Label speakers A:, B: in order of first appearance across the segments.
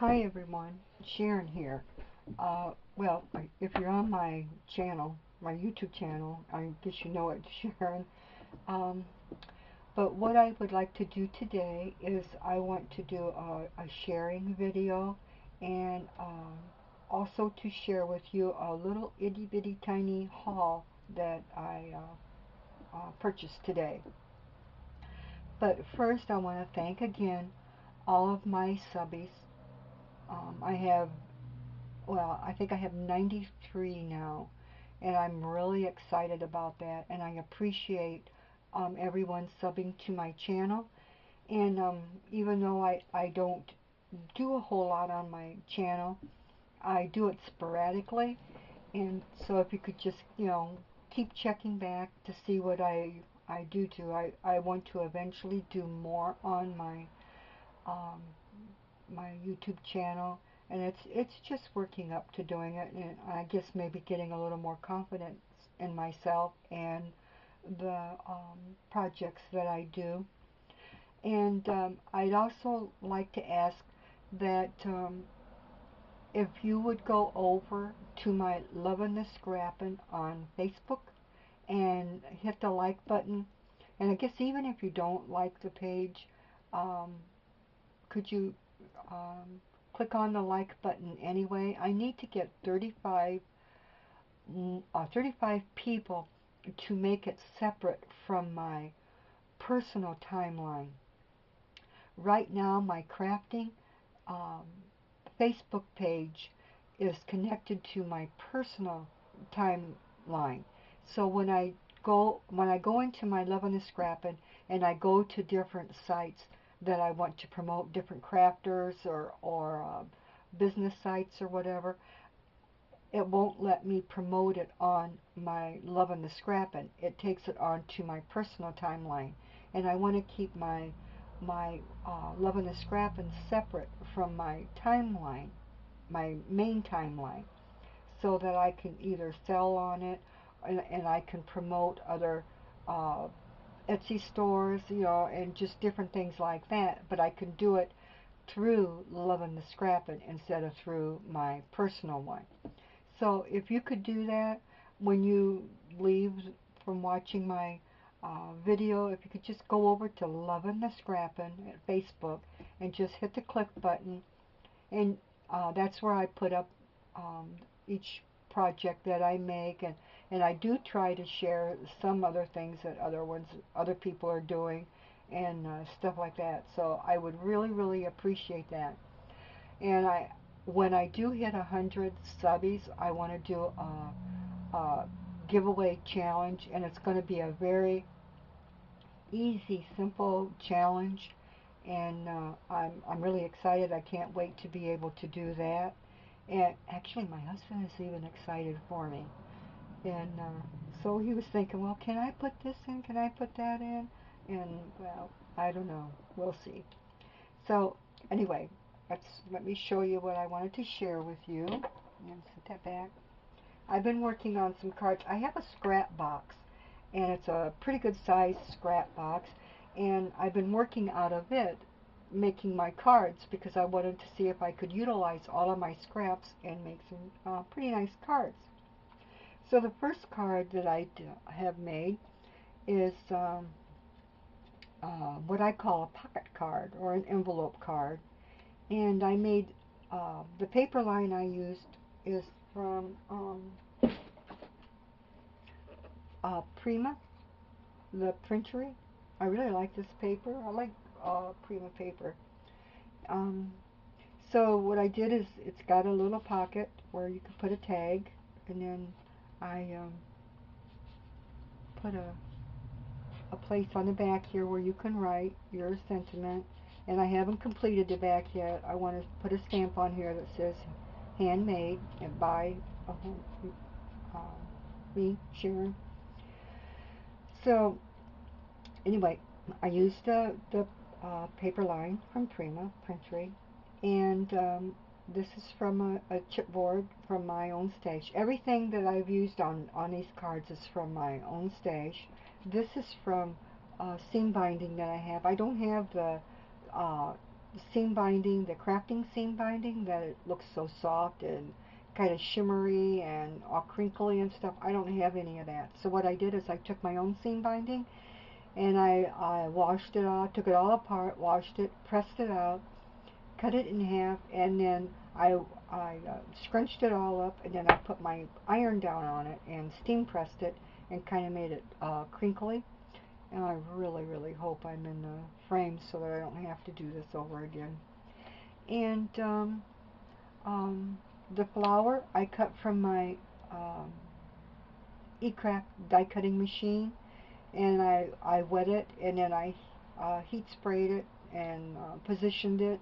A: Hi everyone, Sharon here. Well, if you're on my channel, my YouTube channel, I guess you know it, Sharon. Um, but what I would like to do today is I want to do a sharing video and also to share with you a little itty bitty tiny haul that I purchased today. But first I want to thank again all of my subbies. I have Well, I think I have 93 now, and I'm really excited about that, and I appreciate everyone subbing to my channel. And even though I don't do a whole lot on my channel, I do it sporadically, and so if you could just, keep checking back to see what I do too. I want to eventually do more on um, my YouTube channel, and it's just working up to doing it, and I guess maybe getting a little more confidence in myself and the projects that I do. And I'd also like to ask that if you would go over to my Lovin' the Scrappin' on Facebook and hit the like button, and I guess even if you don't like the page, um, could you click on the like button anyway? I need to get 35 people to make it separate from my personal timeline. Right now, my crafting um, Facebook page is connected to my personal timeline. So when I go into my Love on the Scrappin' and I go to different sites that I want to promote, different crafters or business sites or whatever, it won't let me promote it on my Love on the Scrappin'. It takes it on to my personal timeline, and I want to keep my Love on the Scrappin' separate from my timeline, my main timeline, so that I can either sell on it and I can promote other uh, Etsy stores, and just different things like that. But I can do it through Lovin' the Scrappin' instead of through my personal one. So if you could do that when you leave from watching my video, if you could just go over to Lovin' the Scrappin' at Facebook and just hit the click button, and that's where I put up um, each project that I make, and I do try to share some other things that other people are doing, and stuff like that. So I would really, really appreciate that. And when I do hit 100 subbies, I want to do a giveaway challenge, and it's going to be a very easy, simple challenge, and I'm really excited. I can't wait to be able to do that. And actually, my husband is even excited for me. And so he was thinking, well, can I put this in? Can I put that in? And well, I don't know. We'll see. So anyway, let me show you what I wanted to share with you. And set that back. I've been working on some cards. I have a scrap box, and it's a pretty good sized scrap box, and I've been working out of it making my cards because I wanted to see if I could utilize all of my scraps and make some pretty nice cards. So the first card that I have made is what I call a pocket card or an envelope card, and I made the paper line I used is from Prima, the printery. I really like this paper. I like Prima paper. Um, so what I did is it's got a little pocket where you can put a tag, and then I put a place on the back here where you can write your sentiment. And I haven't completed the back yet. I want to put a stamp on here that says handmade and by uh, me, Sharon. So anyway, I used the paper line from Prima Printery, and this is from a chipboard from my own stash. Everything that I've used on these cards is from my own stash. This is from seam binding that I have. I don't have the uh, seam binding, the crafting seam binding, that it looks so soft and kind of shimmery and all crinkly and stuff. I don't have any of that. So what I did is I took my own seam binding and I washed it out, took it all apart, washed it, pressed it out, cut it in half, and then I scrunched it all up, and then I put my iron down on it and steam pressed it and kind of made it crinkly. And I really, really hope I'm in the frame so that I don't have to do this over again. And um, the flower I cut from my um, E-Craft die cutting machine, and I wet it, and then I heat sprayed it and positioned it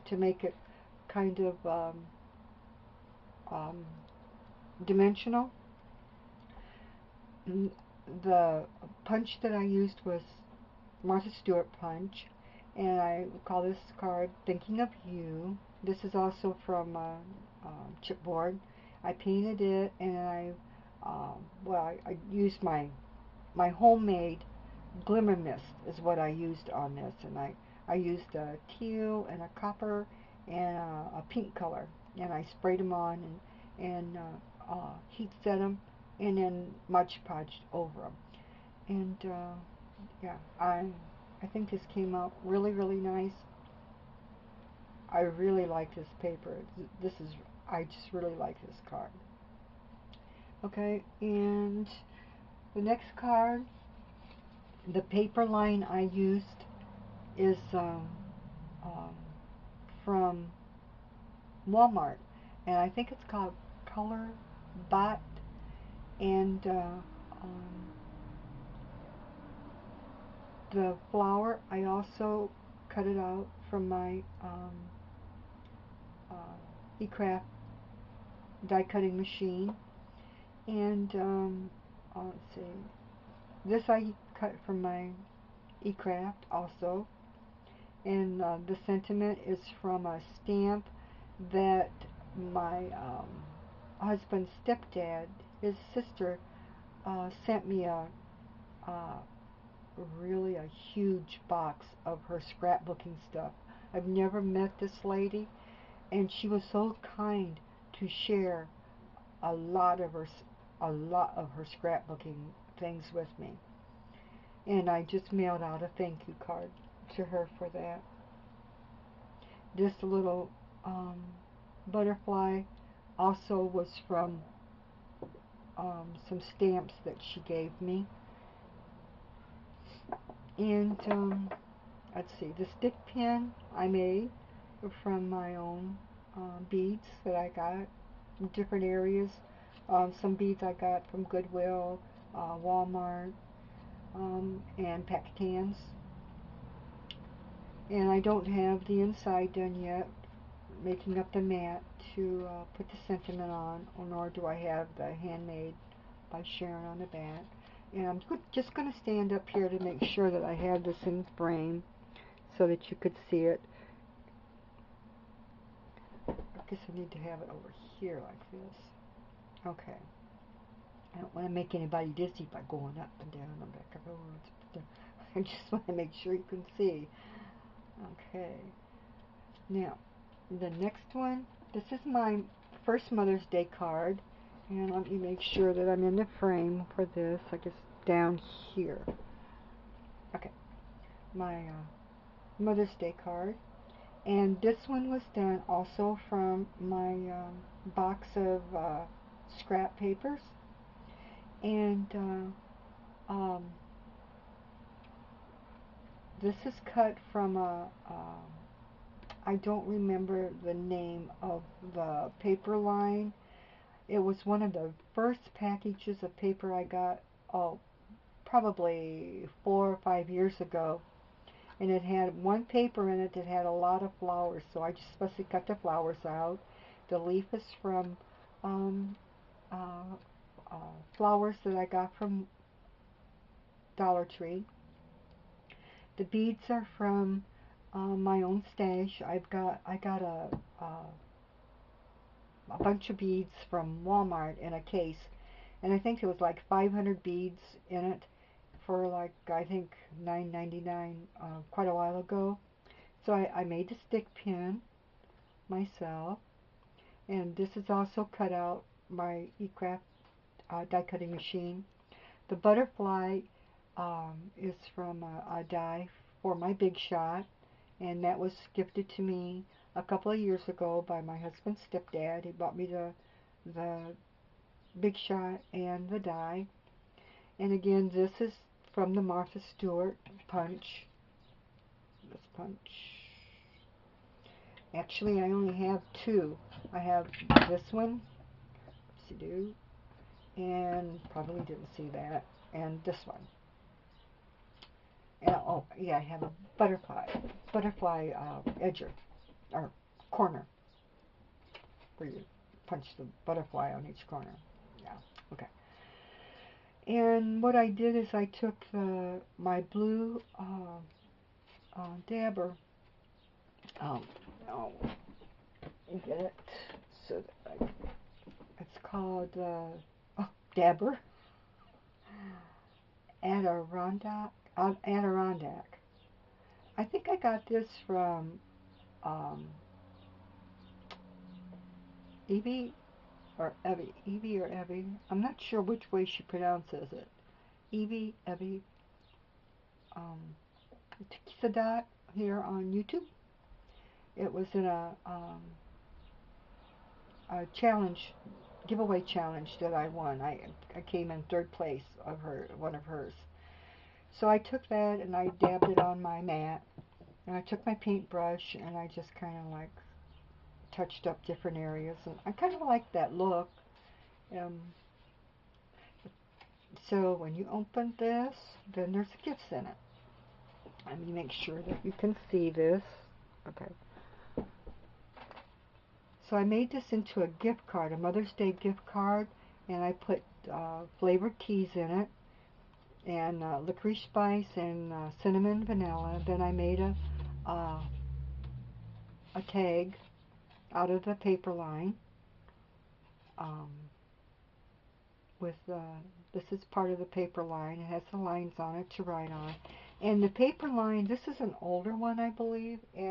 A: to make it kind of um, dimensional. The punch that I used was Martha Stewart punch, and I call this card Thinking of You. This is also from chipboard. I painted it, and I used my homemade glimmer mist is what I used on this, and I used a teal and a copper and a pink color, and I sprayed them on and heat set them, and then Mod Podged over them. And yeah, I think this came out really, really nice. I really like this paper. This is I just really like this card. Okay, and the next card, the paper line I used is um, from Walmart, and I think it's called Color Bot. And um, the flower, I also cut it out from my E-Craft die cutting machine. And let's see, this I cut from my E-Craft also. And the sentiment is from a stamp that my husband's stepdad, his sister, sent me uh, really a huge box of her scrapbooking stuff. I've never met this lady, and she was so kind to share a lot of her a lot of her scrapbooking things with me. And I just mailed out a thank you card to her for that. This little butterfly also was from some stamps that she gave me. And let's see, the stick pin I made from my own beads that I got from different areas. Some beads I got from Goodwill, Walmart, and Pactans. And I don't have the inside done yet, making up the mat to put the sentiment on, nor do I have the handmade by Sharon on the back. And I'm just going to stand up here to make sure that I have this in frame so that you could see it. I guess I need to have it over here like this. Okay. I don't want to make anybody dizzy by going up and down the back of the words. I just want to make sure you can see. Okay. Now, the next one, this is my first Mother's Day card. And let me make sure that I'm in the frame for this. I guess down here. Okay. My Mother's Day card. And this one was done also from my box of scrap papers. And this is cut from I don't remember the name of the paper line. It was one of the first packages of paper I got, oh, probably 4 or 5 years ago. And it had one paper in it that had a lot of flowers, so I just supposed cut the flowers out. The leaf is from um, uh, flowers that I got from Dollar Tree. The beads are from my own stash. I got a bunch of beads from Walmart in a case, and I think there was like 500 beads in it for like I think $9.99 quite a while ago. So I made the stick pin myself, and this is also cut out my eCraft die cutting machine. The butterfly is from a die for my Big Shot, and that was gifted to me a couple of years ago by my husband's stepdad. He bought me the Big Shot and the die. And again, this is from the Martha Stewart punch. This punch. Actually, I only have two. I have this one, see-do, and probably didn't see that, and this one. And, oh, yeah, I have a butterfly edger, or corner, where you punch the butterfly on each corner. Yeah, okay. And what I did is I took my blue dabber. Oh, get it? So it's called dabber Adirondack. I think I got this from um, Evie or Evie. Evie or Evie. I'm not sure which way she pronounces it. Evie, Evie. Sadat here on YouTube. It was in a challenge, giveaway challenge that I won. I came in third place of one of hers. So I took that and I dabbed it on my mat. And I took my paintbrush and I just kind of like touched up different areas. And I kind of like that look. Um, so when you open this, then there's gifts in it. Let me make sure that you can see this. Okay. So I made this into a gift card, a Mother's Day gift card, and I put flavored teas in it, and licorice spice and cinnamon vanilla. Then I made a tag out of the paper line um, with this is part of the paper line. It has the lines on it to write on. And the paper line, this is an older one, I believe, and